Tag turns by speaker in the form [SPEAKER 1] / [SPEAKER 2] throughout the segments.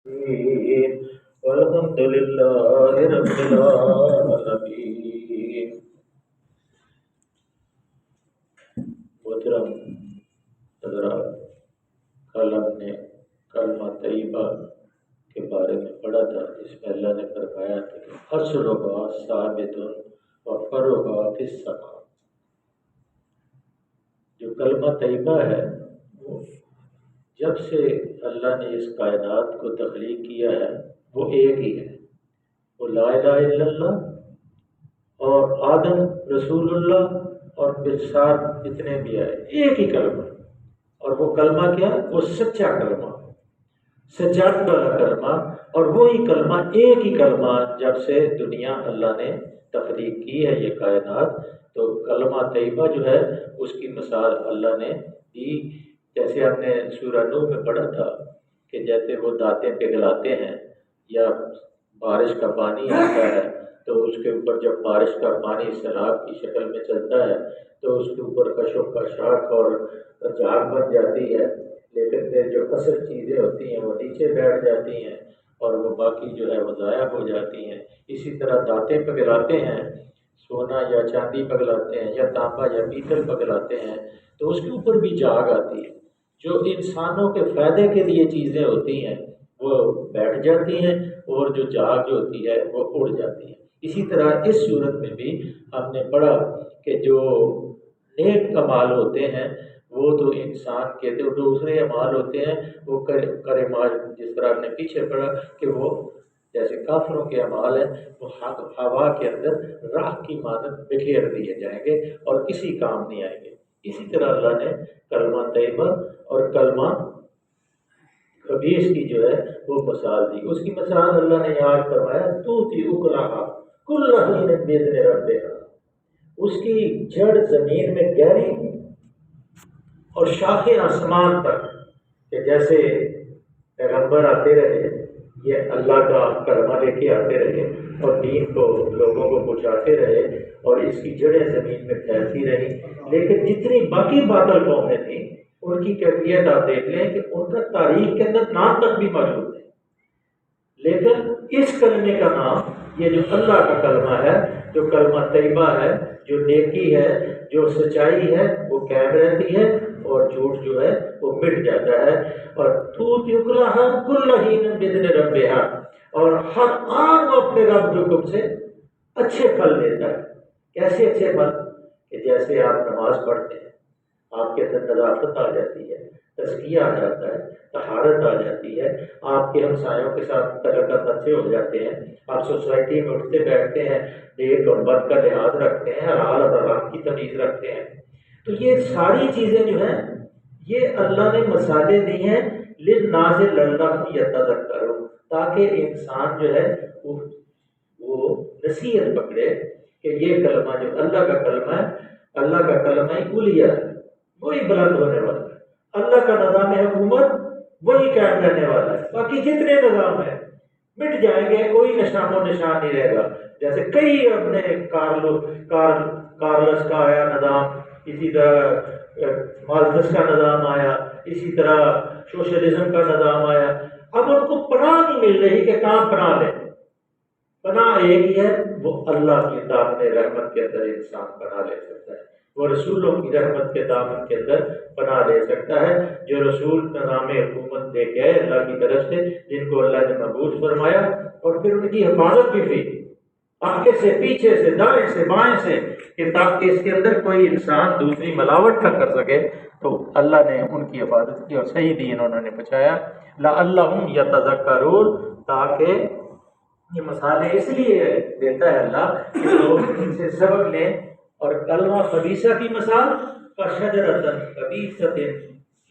[SPEAKER 1] والحمد للہ رب العالمین۔ محترم حضرات، کل ہم نے کلمہ طیبہ کے بارے میں پڑھا تھا، جس میں اللہ نے فرمایا تھا کہ اصلھا ثابت و فرعھا فی السماء۔ جو کلمہ طیبہ ہے وہ جب سے اللہ نے اس کائنات کو تخلیق کیا ہے وہ ایک ہی ہے، وہ لا الہ الا اللہ اور آدم رسول اللہ اور پھر ساتھ جتنے بھی آئے ایک ہی کلمہ، اور وہ کلمہ کیا؟ وہ سچا کلمہ، سچائی والا کلمہ، اور وہی کلمہ ایک ہی کلمہ جب سے دنیا اللہ نے تخلیق کی ہے یہ کائنات، تو کلمہ طیبہ جو ہے اس کی مثال اللہ نے دی۔ جیسے ہم نے سورہ نوح میں پڑھا تھا کہ جیسے وہ دانتیں پگھلاتے ہیں یا بارش کا پانی آتا ہے تو اس کے اوپر جب بارش کا پانی سیلاب کی شکل میں چلتا ہے تو اس کے اوپر کشو خاشاک اور جھاگ بن جاتی ہے، لیکن پھر جو اصل چیزیں ہوتی ہیں وہ نیچے بیٹھ جاتی ہیں اور وہ باقی جو ہے وہ ضائع ہو جاتی ہیں۔ اسی طرح دانتیں پگھلاتے ہیں، سونا یا چاندی پگھلاتے ہیں یا تانبا یا پیتل پگھلاتے ہیں تو اس کے اوپر بھی جھاگ آتی ہے، جو انسانوں کے فائدے کے لیے چیزیں ہوتی ہیں وہ بیٹھ جاتی ہیں اور جو جھاگ جو ہوتی ہے وہ اڑ جاتی ہے۔ اسی طرح اس صورت میں بھی ہم نے پڑھا کہ جو نیک اعمال ہوتے ہیں وہ تو انسان کے جو دوسرے اعمال ہوتے ہیں وہ کرمال، جس طرح ہم نے پیچھے پڑھا کہ وہ جیسے کافروں کے اعمال ہیں وہ ہوا کے اندر راکھ کی مانند بکھیر دیے جائیں گے اور کسی کام نہیں آئیں گے۔ اسی طرح اللہ نے کلمہ طیبہ اور کلمہ خبیث کی جو ہے وہ مثال دی۔ اس کی مثال اللہ نے یاد فرمایا توتی اکلھا کل حین باذن ربھا، اس کی جڑ زمین میں گہری اور شاخیں آسمان تک، کہ جیسے پیغمبر آتے رہے یہ اللہ کا کلمہ لے کے آتے رہے اور دین کو لوگوں کو پہنچاتے رہے اور اس کی جڑیں زمین میں پھیلتی رہی، لیکن جتنی باقی باطل قومیں تھیں ان کی کیفیت آپ دیکھ لیں کہ ان کا تاریخ کے اندر نام تک بھی موجود ہے، لیکن اس کلمے کا نام، یہ جو اللہ کا کلمہ ہے، جو کلمہ طیبہ ہے، جو نیکی ہے، جو سچائی ہے وہ قائم رہتی ہے اور جھوٹ جو ہے وہ مٹ جاتا ہے۔ اور توتی اکلھا کل حین باذن ربھا، اور ہر آن وہ اپنے رب کے حکم سے اچھے پھل دیتا ہے۔ کیسے اچھے پھل؟ کہ جیسے آپ نماز پڑھتے ہیں آپ کے اندر نظافت آ جاتی ہے، تزکیہ آ جاتا ہے، طہارت آ جاتی ہے، آپ کے ہمسایوں کے ساتھ تعلقات اچھے ہو جاتے ہیں، آپ سوسائٹی میں اٹھتے بیٹھتے ہیں، نیک اور بد کا لحاظ رکھتے ہیں، حلال اور حرام کی تمیز رکھتے ہیں۔ تو یہ ساری چیزیں جو ہیں یہ اللہ نے مثالیں دی ہیں للناس لعلہم یتذکرون، تاکہ انسان جو ہے وہ نصیحت پکڑے کہ یہ کلمہ جو اللہ کا کلمہ ہے، اللہ کا کلمہ ہی اولیاء ہے، وہی بلند ہونے والا ہے، اللہ کا نظام حکومت وہی قائم رہنے والا ہے، باقی جتنے نظام ہیں مٹ جائیں گے، کوئی نشان و نشان نہیں رہے گا۔ جیسے کئی اپنے کارلس کا آیا نظام، اسی طرح مالتھس کا نظام آیا، اسی طرح سوشلزم کا نظام آیا، اب ان کو پناہ نہیں مل رہی کہ کہاں پناہ لیں۔ پناہ ایک ہی ہے، وہ اللہ کی دامن رحمت کے اندر انسان پناہ لے سکتا ہے، وہ رسولوں کی رحمت کے دامن کے اندر پناہ لے سکتا ہے، جو رسول نظام حکومت دے کے آئے اللہ کی طرف سے، جن کو اللہ نے مبعوث فرمایا، اور پھر ان کی حفاظت بھی کی آگے سے پیچھے سے دائیں سے بائیں سے، کہ تاکہ اس کے اندر کوئی انسان دوسری ملاوٹ نہ کر سکے، تو اللہ نے ان کی حفاظت کی اور صحیح دین انہوں نے پہنچایا۔ لعلہم یتذکرون، تاکہ یہ مثالیں اس لیے دیتا ہے اللہ کہ لوگ ان سے سبق لیں۔ اور کلمہ خبیثہ کی مثال کشجرۃ خبیثۃ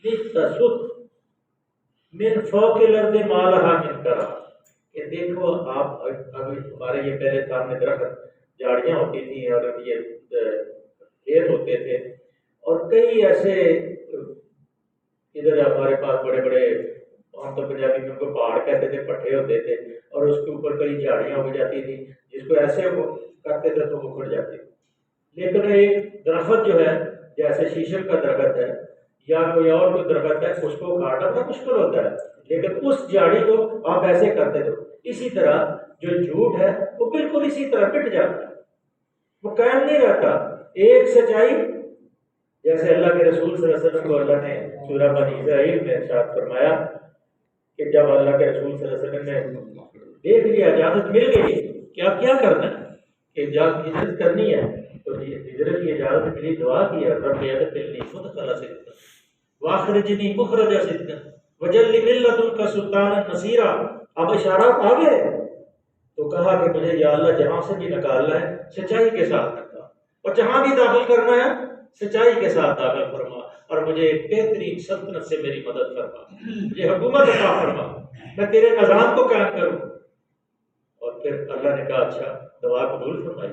[SPEAKER 1] اجتثت من فوق الارض ما لها من قرار، کہ دیکھو آپ ابھی ہمارے یہ پہلے سامنے درخت جھاڑیاں ہوتی تھیں اور یہ کھیت ہوتے تھے، اور کئی ایسے ادھر ہمارے پاس بڑے بڑے، ہم تو پنجابی میں ان کو پہاڑ کہتے تھے، پٹھے ہوتے تھے اور اس کے اوپر کئی جھاڑیاں ہو جاتی تھی، جس کو ایسے وہ کرتے تھے تو وہ کھڑ جاتی تھی۔ لیکن ایک درخت جو ہے جیسے شیشم کا درخت ہے یا کوئی اور کوئی درخت ہے، اس کو کاٹنا بڑا مشکل ہوتا ہے، لیکن اس جھاڑی کو آپ ایسے کرتے ہو. اسی طرح جو جھوٹ ہے وہ بالکل اسی طرح مٹ جاتا ہے، وہ قائم نہیں رہتا. ایک سچائی جیسے اللہ کے رسول صلی اللہ علیہ وسلم کو اللہ نے سورہ بنی اسرائیل میں ارشاد فرمایا کہ جب اللہ کے رسول صلی اللہ علیہ وسلم نے دیکھ لیا اجازت مل گئی کہ اب کیا کرنا ہے کہ جب ہجرت کرنی ہے تو ہجرت کی اجازت ملی، دعا کی رب ادخلنی مدخل صدق واخرجنی مخرج صدق وجعل من لدنک سلطانا نصیرا. اب اشارات آ گئے تو کہا کہ مجھے یا اللہ جہاں سے بھی نکالنا ہے سچائی کے ساتھ نکال، اور جہاں بھی داخل کرنا ہے سچائی کے ساتھ داخل فرما، اور مجھے ایک بہترین سلطنت سے میری مدد فرما، مجھے حکومت عطا فرما، میں تیرے نظام کو قائم کروں. اور پھر اللہ نے کہا اچھا دعا قبول فرمائی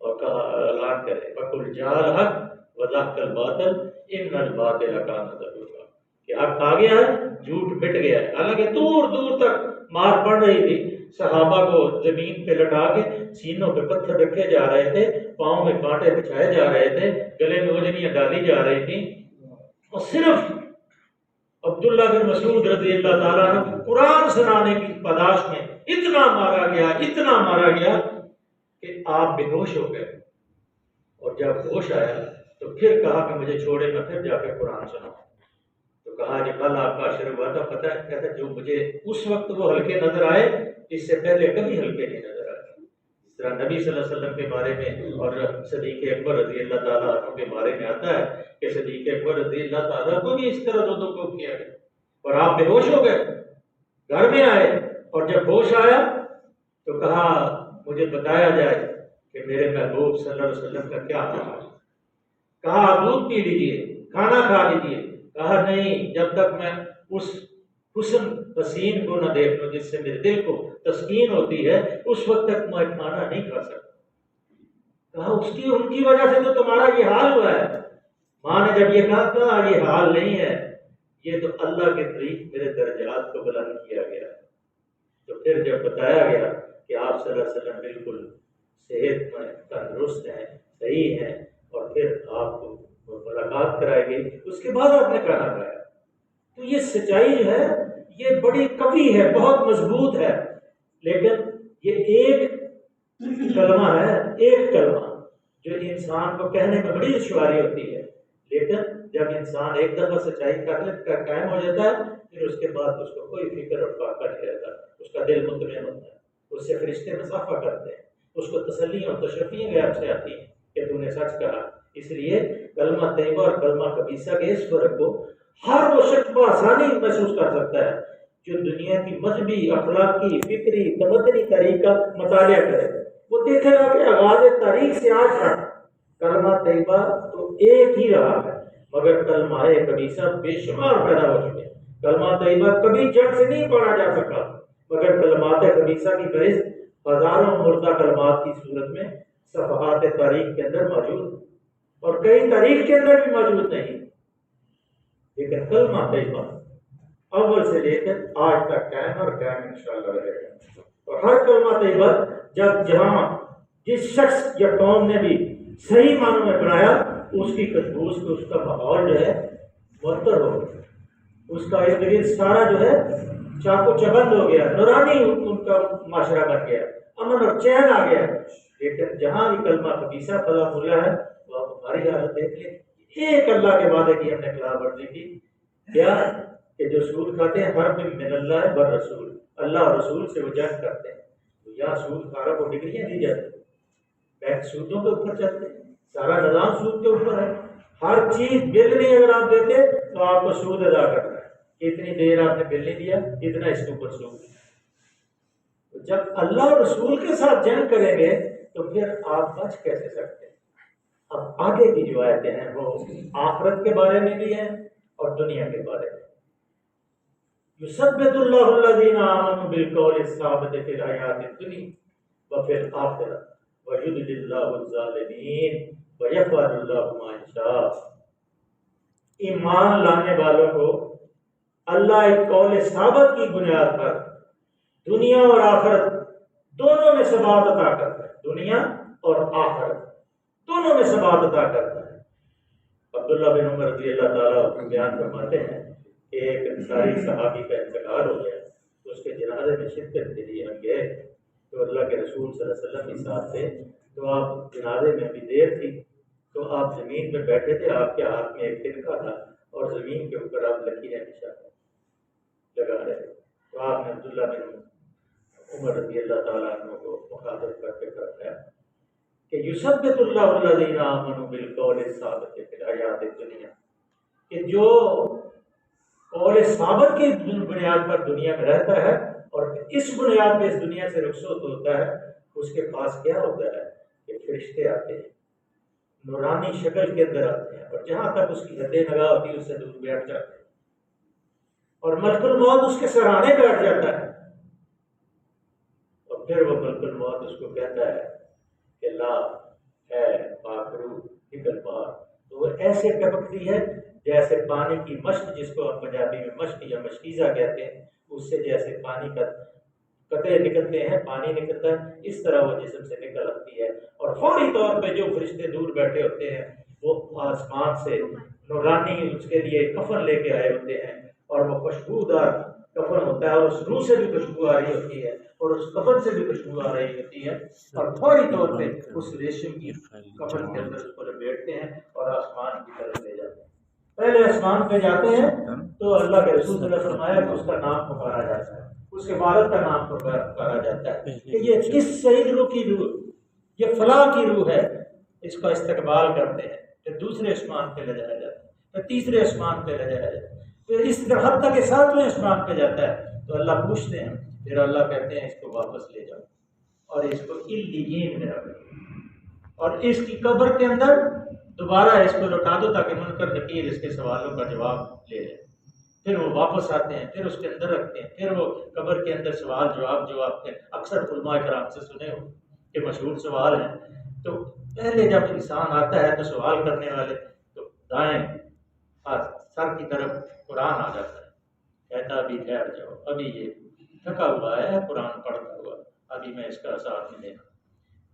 [SPEAKER 1] اور کہا اعلان کرے فقل جاء الحق وزهق الباطل ان الباطل کان زہوقا، کہ حق آ گیا ہے جھوٹ مٹ گیا ہے. حالانکہ دور دور تک مار پڑ رہی تھی، صحابہ کو زمین پہ لٹا کے سینوں پہ پتھر رکھے جا رہے تھے، پاؤں میں کانٹے بچھائے جا رہے تھے، گلے میں اوجھنیاں ڈالی جا رہی تھیں، اور صرف عبداللہ بن مسعود رضی اللہ تعالیٰ عنہ قرآن سنانے کی پاداش میں اتنا مارا گیا کہ آپ بے ہوش ہو گئے. اور جب ہوش آیا تو پھر کہا کہ مجھے چھوڑے، میں پھر جا کے قرآن سناؤں. تو کہا کہ کل آپ کا عشر ہوا تھا، پتہ ہے کہتا جو مجھے اس وقت وہ ہلکے نظر آئے اس سے پہلے کبھی ہلکے نہیں نظر آئے. اس طرح نبی صلی اللہ علیہ وسلم کے بارے میں اور صدیق اکبر رضی اللہ تعالیٰ عنہ کے بارے میں آتا ہے کہ صدیق اکبر رضی اللہ تعالیٰ کو بھی اس طرح دو کو کیا گیا اور آپ بے ہوش ہو گئے. گھر میں آئے اور جب ہوش آیا تو کہا مجھے بتایا جائے کہ میرے محبوب صلی اللہ علیہ وسلم کا کیا حال ہے. کہا دودھ پی لیجیے، کھانا کھا لیجیے. کہا نہیں، جب تک میں اس حسن حسین کو نہ دیکھ لوں جس سے میرے دل کو تسکین ہوتی ہے اس وقت تک میں کھانا نہیں کھا سکتا. کہا ان کی وجہ سے تو تمہارا یہ حال ہوا ہے. ماں نے جب یہ کہا یہ حال نہیں ہے، یہ تو اللہ کے طریق میرے درجات کو بلند کیا گیا. تو پھر جب بتایا گیا کہ آپ صلی اللہ علیہ وسلم بالکل صحت میں تندرست ہیں، صحیح ہیں، اور پھر آپ کو ملاقات کرائی گئی، اس کے بعد آپ نے کھانا کھایا. تو یہ سچائی جو ہے یہ بڑی قوی ہے، بہت مضبوط ہے. لیکن یہ ایک کلمہ ہے، ایک کلمہ جو انسان کو کہنے میں بڑی دشواری ہوتی ہے، لیکن جب انسان ایک دفعہ سچائی کا قائم ہو جاتا ہے پھر اس کے بعد اس کو کوئی فکر اور فاقہ نہیں رہتا، اس کا دل مطمئن ہوتا ہے، اس سے فرشتے مسافہ کرتے ہیں، اس کو تسلیاں اور تشفیاں غیب سے آتی ہیں کہ تو نے سچ کہا. اس لیے کلمہ طیبہ اور کلمہ خبیثہ کے اس فرق کو ہر وہ شخص بآسانی محسوس کر سکتا ہے جو دنیا کی مذہبی، اخلاقی، فکری، تمدنی تاریخ کا مطالعہ کرے. وہ دیکھے گا کہ آغاز تاریخ سے آج تک کلمہ طیبہ تو ایک ہی رہا ہے، مگر کلمہ خبیثہ بے شمار پیدا ہو چکے. کلمہ طیبہ کبھی جڑ سے نہیں پڑھا جا سکا، مگر کلمات خبیثہ کی فہرست ہزاروں مردہ کلمات کی صورت میں صفحات تاریخ کے اندر موجود اور کئی تاریخ کے اندر بھی موجود نہیں. لیکن کلمہ طیبہ اول سے لے کر آج تک قائم اور قائم انشاءاللہ رہے گا. اور ہر کلمہ طیبہ جہاں جس شخص یا قوم نے بھی صحیح معنوں میں پڑھایا اس کی کچبوس کو، اس کا ماحول جو ہے معطر ہو گیا، اس کا ارد گرد سارا جو ہے چاقو چبند ہو گیا، نورانی ان کا معاشرہ بن گیا، امن اور چین آ گیا. لیکن جہاں بھی کلمہ خبیثہ پلا ہوا ہے وہ آپ ہماری حالت دیکھ لیں. ایک اللہ کے وعدے کی ہم نے خلاف ورزی کی، کیا کہ جو سود کھاتے ہیں ہر من اللہ بر رسول، اللہ اور رسول سے وہ جنگ کرتے ہیں. تو یہاں سود کھاروں کو ڈگریاں دی جاتی ہیں، بینک سودوں کے اوپر چلتے ہیں، سارا نظام سود کے اوپر ہے. ہر چیز بل نہیں اگر آپ دیتے تو آپ کو سود ادا کرنا ہے کہ اتنی دیر آپ نے بل نہیں دیا اتنا اس کے اوپر سود. جب اللہ اور رسول کے ساتھ جنگ کریں گے تو پھر آپ بچ کیسے سکتے ہیں؟ اب آگے کی جو آیتیں ہیں وہ آخرت کے بارے میں بھی ہیں اور دنیا کے بارے میں. یثبت اللہ الذین آمنوا بالقول الثابت فی الحیاۃ الدنیا وفی الآخرہ ویضل اللہ الظالمین ویفعل اللہ ما یشاء. ایمان لانے والوں کو اللہ ایک قول ثابت کی بنیاد پر دنیا اور آخرت دونوں میں ثبات عطا کرتا ہے، دنیا اور آخرت دونوں میں ثبات عطا کرتا ہے. عبداللہ بن عمر رضی اللہ تعالیٰ بیان فرماتے ہیں ایک انصاری صحابی کا انتقال ہو گیا تو اس کے جنازے میں شرکت کے لیے ہم گئے تو اللہ کے رسول صلی اللہ علیہ وسلم کے ساتھ تھے. تو آپ جنازے میں ابھی دیر تھی تو آپ زمین پہ بیٹھے تھے، آپ کے ہاتھ میں ایک تنکا تھا اور زمین کے اوپر آپ لکیریں نشان لگا رہے تھے. تو آپ نے عبداللہ بن عمر رضی اللہ تعالیٰ عنہ کو مخاطب کر کے فرمایا کہ یثبت اللہ الذین آمنوا بالقول الثابت فی الحیات الدنیا، کہ جو قول ثابت کی بنیاد پر دنیا میں رہتا ہے اور اس بنیاد پہ اس دنیا سے رخصت ہوتا ہے، اس کے پاس کیا ہوتا ہے کہ فرشتے آتے ہیں، نورانی شکل کے اندر آتے ہیں، اور جہاں تک اس کی حد نگاہ ہوتی ہے اس سے دور بیٹھ جاتے ہیں، اور ملک الموت اس کے سرانے بیٹھ جاتا ہے. اور پھر وہ ملک الموت اس کو کہتا ہے کہ لا ہے پاک روح نکل باہر. تو وہ ایسے ٹپکتی ہے جیسے پانی کی مشق، جس کو ہم پنجابی میں مشق یا مشکیزہ کہتے ہیں، اس سے جیسے پانی کا قطرے نکلتے ہیں، پانی نکلتا ہے، اس طرح وہ جسم سے نکل آتی ہے. اور فوری طور پہ جو فرشتے دور بیٹھے ہوتے ہیں وہ آسمان سے نورانی اس کے لیے کفن لے کے آئے ہوتے ہیں، اور وہ خوشبودار کفن ہوتا ہے، اور اس روح سے بھی خوشبو آ رہی ہوتی ہے اور اس کفن سے بھی خوشبو آ رہی ہوتی ہے، اور فوری طور پہ اس ریشم کی کفن کے اندر اس کو لپیٹتے ہیں اور آسمان کی طرف لے جاتے ہیں. پہلے آسمان پہ جاتے ہیں تو اللہ کے رسول صلی اللہ علیہ وسلم فرمایا کہ اس کا نام پکارا جاتا ہے، اس کے والد کا نام پکارا جاتا ہے کہ یہ کس سعید روح کی روح، یہ فلاں کی روح ہے. اس کا استقبال کرتے ہیں، پھر دوسرے آسمان پہ لے جایا جاتا ہے، پھر تیسرے آسمان پہ لے جایا جاتا ہے، پھر اس طرح حتیٰ کہ 7ویں آسمان پہ جاتا ہے. تو اللہ پوچھتے ہیں، پھر اللہ کہتے ہیں اس کو واپس لے جاؤ اور اس کو علیین میں رکھ دو، اور اس کی قبر کے اندر دوبارہ اس کو لوٹا دو تاکہ منکر نکیر اس کے سوالوں کا جواب لے لے. پھر وہ واپس آتے ہیں، پھر اس کے اندر رکھتے ہیں، پھر وہ قبر کے اندر سوال جواب جو آپ نے اکثر علماء کرام سے سنے ہو کہ مشہور سوال ہیں. تو پہلے جب انسان آتا ہے تو سوال کرنے والے تو دائیں سر کی طرف قرآن آ جاتا ہے، کہتا ابھی ٹھہر جاؤ، ابھی یہ تھکا ہوا ہے قرآن پڑھتا ہوا، ابھی میں اس کا ساتھ نہیں دینا.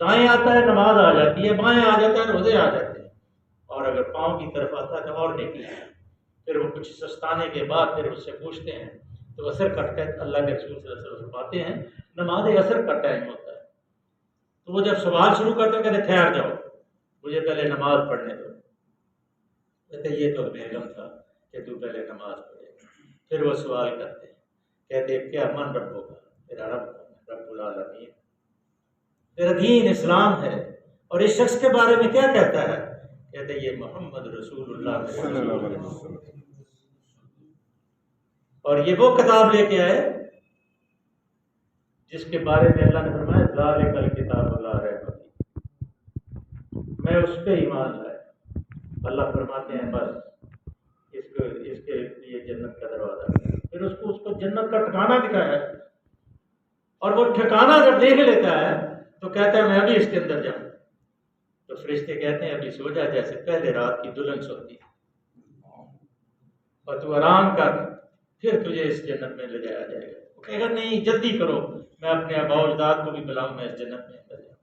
[SPEAKER 1] دائیں آتا ہے نماز آ جاتی ہے، بائیں آ جاتا ہے روزے آ جاتے ہیں، اور اگر پاؤں کی طرف آتا ہے تو اور نیکی ہے. پھر وہ کچھ سستانے کے بعد پھر اس سے پوچھتے ہیں تو عصر کا اللہ کے رسول صلی اللہ علیہ وسلم فرماتے ہیں نماز عصر کا ٹائم ہوتا ہے. تو وہ جب سوال شروع کرتے ہیں کہتے ٹھہر جاؤ، مجھے پہلے نماز پڑھنے دو. کہتے یہ تو بیگم تھا کہ تو پہلے نماز پڑھے. پھر وہ سوال کرتے ہیں، کہتے کیا من رب ہوگا؟ تیرا رب العالمین، تیرا دین اسلام ہے، اور اس شخص کے بارے میں کیا کہتا ہے؟ کہتے یہ محمد رسول اللہ صلی اللہ علیہ وسلم، اور یہ وہ کتاب لے کے آئے جس کے بارے میں اللہ نے فرمایا ذالک الکتاب لا ریب فیہ، میں اس پہ ایمان لایا. اللہ فرماتے ہیں بس اس کے لیے جنت کا دروازہ. پھر اس کو جنت کا ٹھکانہ دکھایا ہے، اور وہ ٹھکانہ جب دیکھ لیتا ہے تو کہتا ہے میں ابھی اس کے اندر جاؤں. تو فرشتے کہتے ہیں ابھی سو جا جیسے پہلے رات کی دلہن سوتی ہے، اور تو آرام کر، پھر تجھے اس جنت میں لے جایا جائے گا. وہ کہے گا نہیں جلدی کرو، میں اپنے آباء و اجداد کو بھی بلاؤں، میں اس جنت میں اندر جاؤں.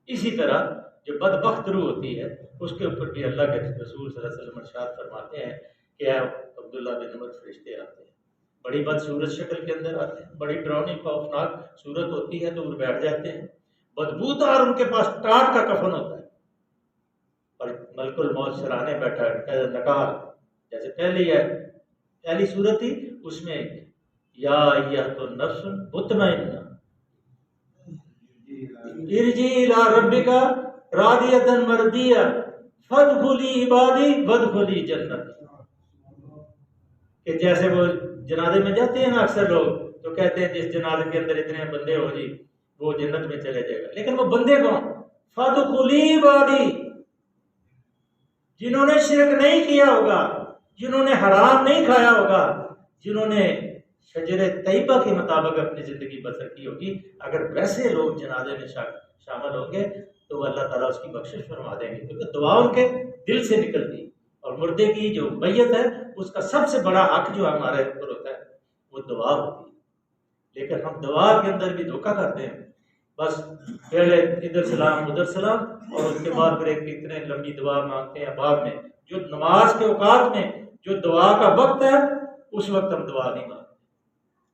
[SPEAKER 1] اسی طرح جو بدبخت روح ہوتی ہے اس کے اوپر بھی اللہ کے رسول صلی اللہ علیہ وسلم ارشاد فرماتے ہیں کہ عبداللہ بن عمر فرشتے آتے ہیں، بڑی بدصورت شکل کے اندر آتے ہیں، بڑی ڈراؤنی خوفناک صورت ہوتی ہے، دور بیٹھ جاتے ہیں، بدبودار ان کے پاس ٹاٹ کا کفن ہوتا ہے، اور ملک الموت سرانے بیٹھا ہے نکال، جیسے پہلی صورت تھی اس میں یا ایھا النفس مطمئنہ ارجعی الی ربک راضیۃ مرضیہ فادخلی عبادی وادخلی جنتی. کہ جیسے وہ جنازے میں جاتے ہیں نا اکثر لوگ تو کہتے ہیں جس جنازے کے اندر اتنے بندے ہو جی وہ جنت میں چلے جائے گا. لیکن وہ بندے کون؟ فادخلی عبادی، جنہوں نے شرک نہیں کیا ہوگا، جنہوں نے حرام نہیں کھایا ہوگا، جنہوں نے شجر طیبہ کے مطابق اپنی زندگی بسر کی ہوگی. اگر ویسے لوگ جنازے میں شامل ہوں گے تو اللہ تعالیٰ اس کی بخشش فرما دیں گے، کیونکہ دعا ان کے دل سے نکلتی. اور مردے کی جو میت ہے اس کا سب سے بڑا حق جو ہمارے اوپر ہوتا ہے وہ دعا ہوتی ہے. لیکن ہم دعا کے اندر بھی دھوکہ کرتے ہیں، بس پہلے ادھر سلام ادھر سلام، اور اس کے بعد پھر ایک اتنے لمبی دعا مانگتے ہیں. بعد میں جو نماز کے اوقات میں جو دعا کا وقت ہے
[SPEAKER 2] اس وقت ہم دعا نہیں مانگتے۔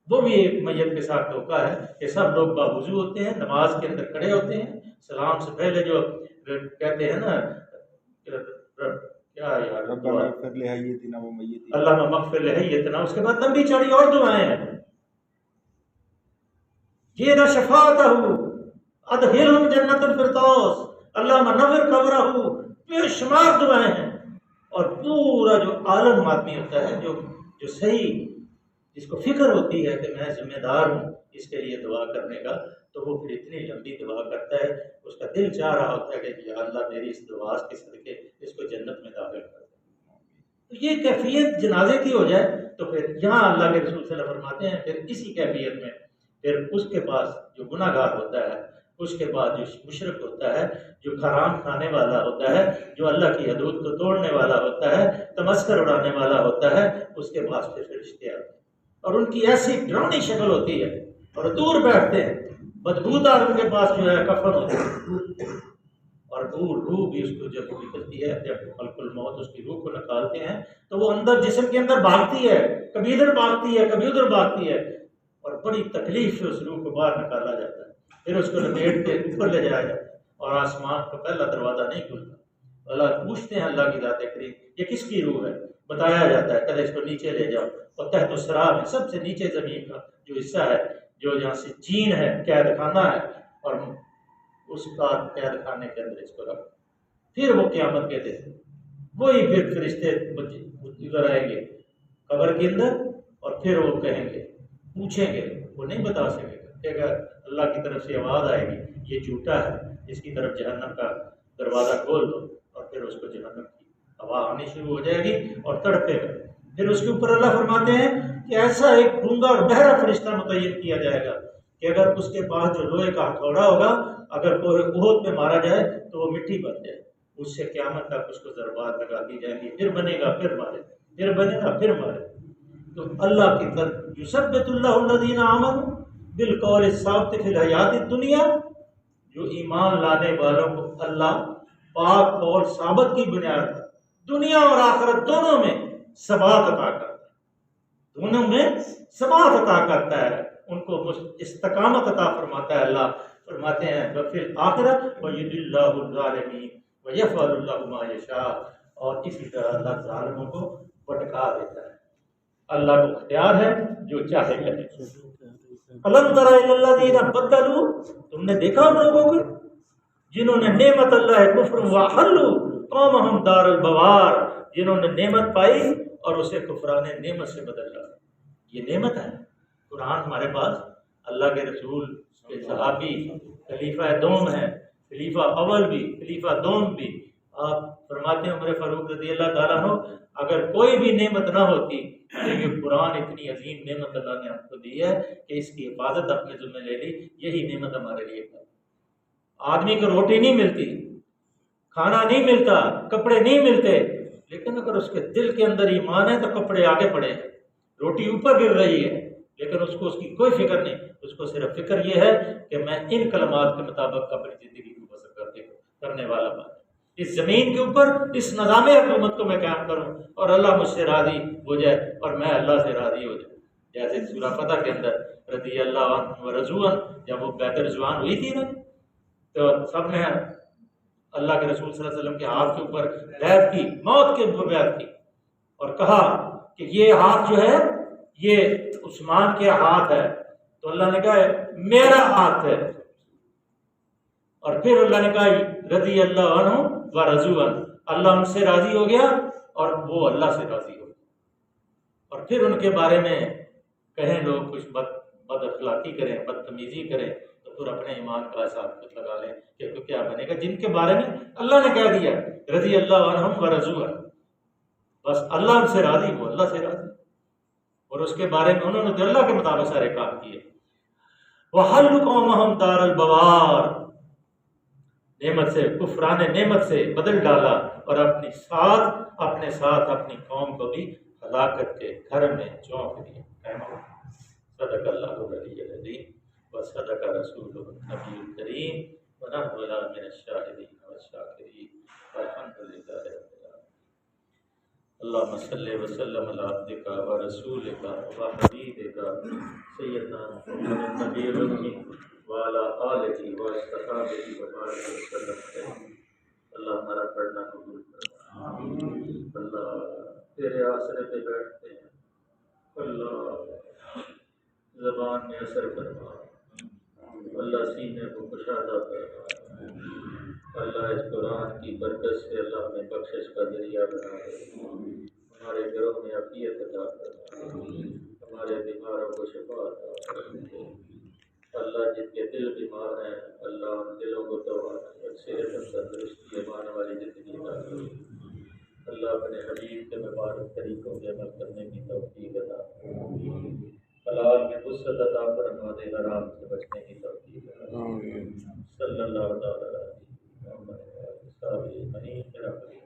[SPEAKER 2] وہ بھی ایک میت کے ساتھ دھوکہ ہے کہ سب لوگ باوضو ہوتے ہیں، نماز کے اندر کھڑے ہوتے ہیں، سلام سے پہلے جو کہتے ہیں نا کیا یار
[SPEAKER 3] ربنا اغفر لحیتنا و میتنا،
[SPEAKER 2] اللہم اغفر لحیتنا، اس کے بعد لمبی چوڑی اور دعائیں ہیں، یہ نہ شفاعتہ ادخلہم جنت الفردوس، اللہم نور قبرہ، بے شمار دعائیں ہیں۔ اور پورا جو عالم آدمی ہوتا ہے، جو صحیح، جس کو فکر ہوتی ہے کہ میں ذمہ دار ہوں اس کے لیے دعا کرنے کا، تو وہ پھر اتنی لمبی دعا کرتا ہے، اس کا دل چاہ رہا ہوتا ہے کہ یا اللہ میری اس دعا کے صدقے اس کو جنت میں داخل کر دے۔ تو یہ کیفیت جنازے کی ہو جائے تو پھر یہاں اللہ کے رسول صلی اللہ علیہ وسلم فرماتے ہیں پھر اسی کیفیت میں پھر اس کے پاس جو گناہ گار ہوتا ہے، اس کے بعد جو مشرک ہوتا ہے، جو حرام کھانے والا ہوتا ہے، جو اللہ کی حدود کو توڑنے والا ہوتا ہے، تمسخر اڑانے والا ہوتا ہے، اس کے پاس پھر فرشتے آتے ہیں اور ان کی ایسی ڈراؤنی شکل ہوتی ہے اور دور بیٹھتے ہیں، بدبودار ان کے پاس جو ہے کفن ہوتا ہے، اور روح بھی اس کو جب نکلتی ہے، جب ملک الموت اس کی روح کو نکالتے ہیں تو وہ اندر جسم کے اندر بھاگتی ہے، کبھی ادھر بھاگتی ہے کبھی ادھر بھاگتی ہے، اور بڑی تکلیف سے اس روح کو باہر نکالا جاتا ہے، پھر اس کو لپیٹ کے اوپر لے جایا جاتا ہے اور آسمان کا پہلا دروازہ نہیں کھلتا۔ اللہ پوچھتے ہیں اللہ کی ذات کریم یہ کس کی روح ہے؟ بتایا جاتا ہے پہلے اس کو نیچے لے جاؤ، اور تحت الثرا میں سب سے نیچے زمین کا جو حصہ ہے، جو جہاں سے چین ہے، قید خانہ ہے، اور اس کا قید خانے کے اندر اس کو رکھ، پھر وہ قیامت کے دن وہی پھر فرشتے ادھر آئیں گے قبر کے اندر، اور پھر وہ کہیں گے، پوچھیں گے، وہ نہیں بتا سکے گا کہ اگر اللہ کی طرف سے آواز آئے گی یہ جھوٹا ہے، اس کی طرف جہنم کا دروازہ کھول دو، اور پھر اس کو جہنم کی ہوا آنی شروع ہو جائے گی اور تڑپے گا۔ پھر اس کے اوپر اللہ فرماتے ہیں کہ ایسا ایک گونگا اور بہرا فرشتہ متعین کیا جائے گا کہ اگر اس کے پاس جو لوہے کا ہتھوڑا ہوگا اگر کوئی احد میں مارا جائے تو وہ مٹی بن جائے، اس سے قیامت تک اس کو ضربات لگا دی جائیں گی، پھر بنے گا پھر مارے، پھر بنے گا پھر مارے۔ تو اللہ کی طرف یثبت اللہ الذین آمنوا بالقول الثابت فی الحیات الدنیا، جو ایمان لانے والوں کو اللہ پاک اور ثابت کی بنیاد پر دنیا اور آخرت دونوں میں ثبات عطا کرتا ہے، دونوں میں ثبات عطا کرتا ہے، ان کو استقامت عطا فرماتا ہے۔ اللہ فرماتے ہیں وفی الآخرۃ وَيُضِلُّ اللَّهُ الظَّالِمِينَ وَيَفْعَلُ اللَّهُ مَا يَشَاءُ، اور اسی طرح اللہ ظالموں کو بھٹکا دیتا ہے، اللہ کو اختیار ہے جو چاہے کرے۔ الم تر الی الذین بدلوا، تم نے دیکھا ان لوگوں کو جنہوں نے نعمت اللہ کفر وحلوا قومہم دار البوار، جنہوں نے نعمت پائی اور اسے کفران نعمت سے بدل ڈالا۔ یہ نعمت ہے قرآن ہمارے پاس، اللہ کے رسول کے صحابی، خلیفہ دوم ہے، خلیفہ اول بھی خلیفہ دوم بھی۔ آپ فرماتے ہیں عمر فاروق رضی اللہ تعالیٰ عنہ اگر کوئی بھی نعمت نہ ہوتی تو یہ قرآن اتنی عظیم نعمت اللہ نے ہم کو دی ہے کہ اس کی حفاظت اپنے ذمہ لے لی، یہی نعمت ہمارے لیے ہے۔ آدمی کو روٹی نہیں ملتی، کھانا نہیں ملتا، کپڑے نہیں ملتے، لیکن اگر اس کے دل کے اندر ایمان ہے تو کپڑے آگے پڑے ہیں، روٹی اوپر گر رہی ہے لیکن اس کو اس کی کوئی فکر نہیں، اس کو صرف فکر یہ ہے کہ میں ان کلمات کے مطابق اپنی زندگی کو بسر کرنے والا بن، اس زمین کے اوپر اس نظام حکومت کو میں قائم کروں اور اللہ مجھ سے راضی ہو جائے اور میں اللہ سے راضی ہو جائے۔ جیسے سورہ فتح کے اندر رضی اللہ عنہ ورضوا عنہ، جب وہ بیعت رضوان ہوئی تھی نا تو سب نے اللہ کے رسول صلی اللہ علیہ وسلم کے ہاتھ کے اوپر بیعت کی، موت کے اوپر بیعت کی، اور کہا کہ یہ ہاتھ جو ہے یہ عثمان کے ہاتھ ہے، تو اللہ نے کہا میرا ہاتھ ہے، اور پھر اللہ نے کہا رضی اللہ عنہ ورضوا عنہ، اللہ ان سے راضی ہو گیا اور وہ اللہ سے راضی ہو گیا۔ اور پھر ان کے بارے میں کہیں لوگ کچھ بد اخلاقی کریں، بدتمیزی کریں، تو پھر اپنے ایمان کا حساب خود لگا لیں کہ کیا بنے گا، جن کے بارے میں اللہ نے کہہ دیا رضی اللہ عنہم ورضوا عنہ، بس اللہ ان سے راضی، وہ اللہ سے راضی، اور اس کے بارے میں انہوں نے تو اللہ کے مطابق سارے کام کیے۔ وَحَلُّ قَوْمَهُمْ دَارَ الْبَوَارِ، نعمت سے کفران نعمت سے بدل ڈالا، اور اپنے ساتھ اپنی قوم کو بھی ہلاکت کے گھر میں جھونک دیا۔ صدق اللہ العلی العظیم و صدق رسولہ النبی الکریم ونحن من الشاہدین والشاکرین والحمد للہ رب العالمین۔
[SPEAKER 1] اللهم صل وسلم على عبدك ورسولك وحبيبك سيدنا محمد النبي الأمي وعلى آله وصحبه وبارك وسلم عليه. اللہ ہمارا پڑھنا قبول فرما. اللہ تیرے آسرے پہ بیٹھتے ہیں، اللہ زبان میں اثر فرما، اللہ سینے کو کشادہ فرما، اللہ اس قرآن کی برکت سے اللہ ہمیں بخشش کا ذریعہ بنا دے، ہمارے گھروں میں عافیت عطا فرما، ہمارے بیماروں کو شفا عطا فرما. اللہ جن کے دل بیمار ہیں اللہ ان دلوں کو دوا صحت تندرستی ایمان والی زندگی عطا فرما. اللہ اپنے حبیب کے مبارک طریقوں پہ عمل کرنے کی توفیق عطا فرما. حلال میں وسعت عطا فرما دے، حرام سے بچنے کی توفیق عطا فرما. صلی اللہ تعالی علیہ وسلم.